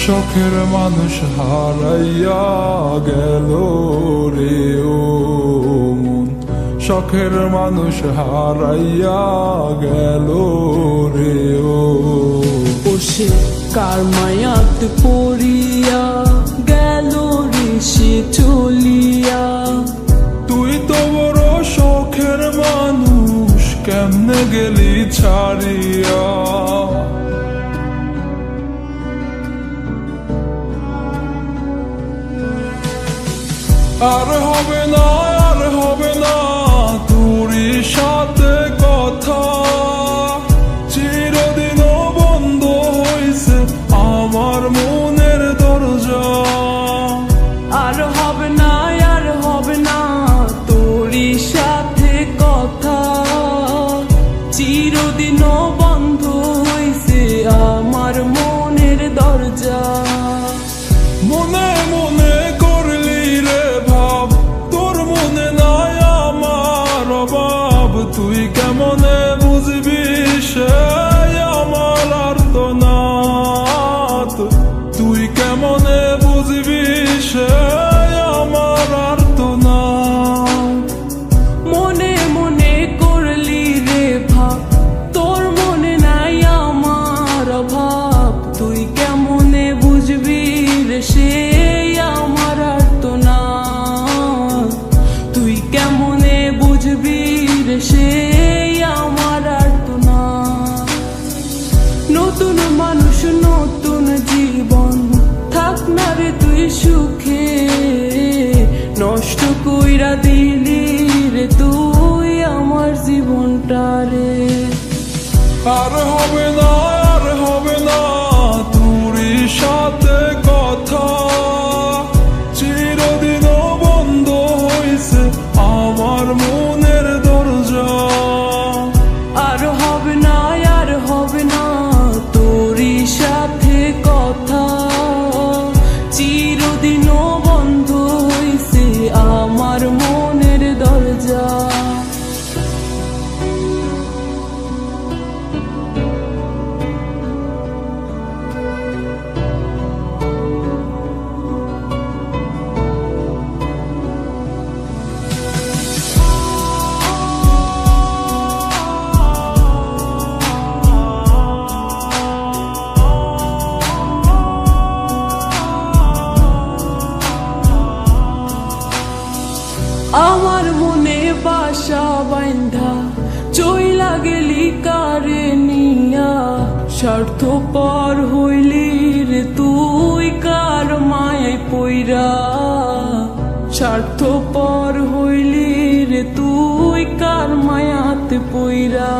শখের মানুষ হারাইয়া গেল রে ও মন, শখের মানুষ হারাইয়া গেল রে ও। সে কার মায়াত পড়িয়া গেল রে সে চলিয়া। তুই তো বড় শখের মানুষ, কেমনে গেলি ছাড়িয়া। আর হবে না, আর হবে না তোরই সাথে কথা, চিরদিনও বন্ধ হইছে আমার মনের দরজা। আর হবে না, আর হবে না তোরই সাথে কথা, চিরদিনও বন্ধ হইছে আমার মনের দরজা। মনে মনে করলি রে ভাব, তোর মনে নাই আমার অভাব। তুই কেমনে বুঝবি সে আমার আর্তনাদ, তুই কেমনে বুঝবি সে আমার আর্তনাদ। মনে মনে করলি রে ভাব, তোর মনে নাই আমার অভাব। তুই কেমনে বুঝবি রে সে আমার আর্তনাদ, তুই কেমনে বুঝবি রে সে আমার আর্তনাদ। নতুন মানুষ নতুন জীবন, থাক না রে তুই সুখে, নষ্ট কইরা দিলি রে তুই আমার জীবনটা রে। আর হবে না, আর হবে না তোরই সাথে কথা, চিরদিনও বন্ধ হইছে আমার মনের দরজা। আর হবে না, আর হবে না তোরই সাথে কথা, চিরদিনও বন্ধ হইছে আমার মনের দরজা। আমার মনে বাসা বাইন্ধা চইলা গেলি কারে নিয়া, স্বার্থপর হইলি রে তুই কার মায়ায় পইরা। স্বার্থপর হইলি রে তুই কার মায়াতে পইরা।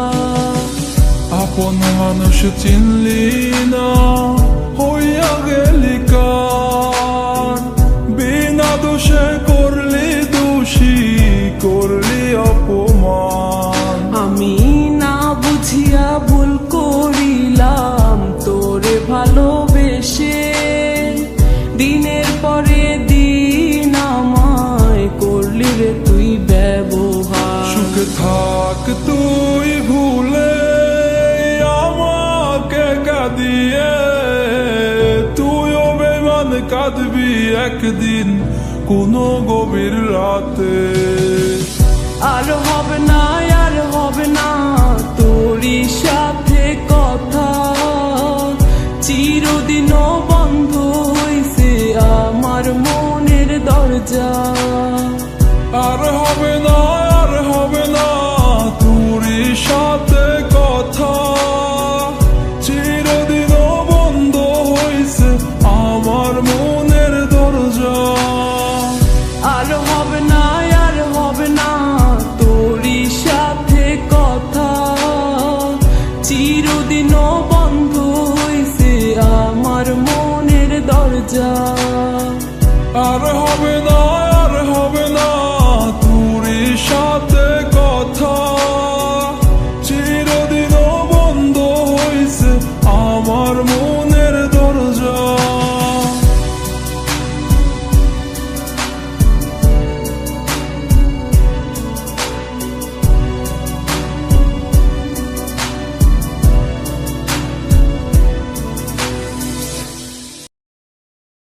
আপন মানুষ চিনলি না, হইয়া গেলি কার, বিনা দোষে করলি দোষী, করলি অপমান। আমি না বুঝিয়া ভুল করিলাম তোরে ভালোবেসে, দিনের পরে দিন আমায় করলি রে তুই ব্যবহার। সুখে থাক তুই ভুলে আমাকে কাঁদিয়ে, তুইও বেমান কাঁদবি একদিন কোনো গভীর রাতে। আর হবে না, আর হবে না তোরই সাথে কথা, চিরদিনও বন্ধ হইছে আমার মনের দরজা। আর হবে না, আর হবে না তোরই সাথে কথা, চিরদিনও বন্ধ হইছে আমার মনের দরজা। আর হবে না, আর হবে না তোরই সাথে কথা, চিরদিনও বন্ধ হইছে আমার মনের দরজা। আর হবে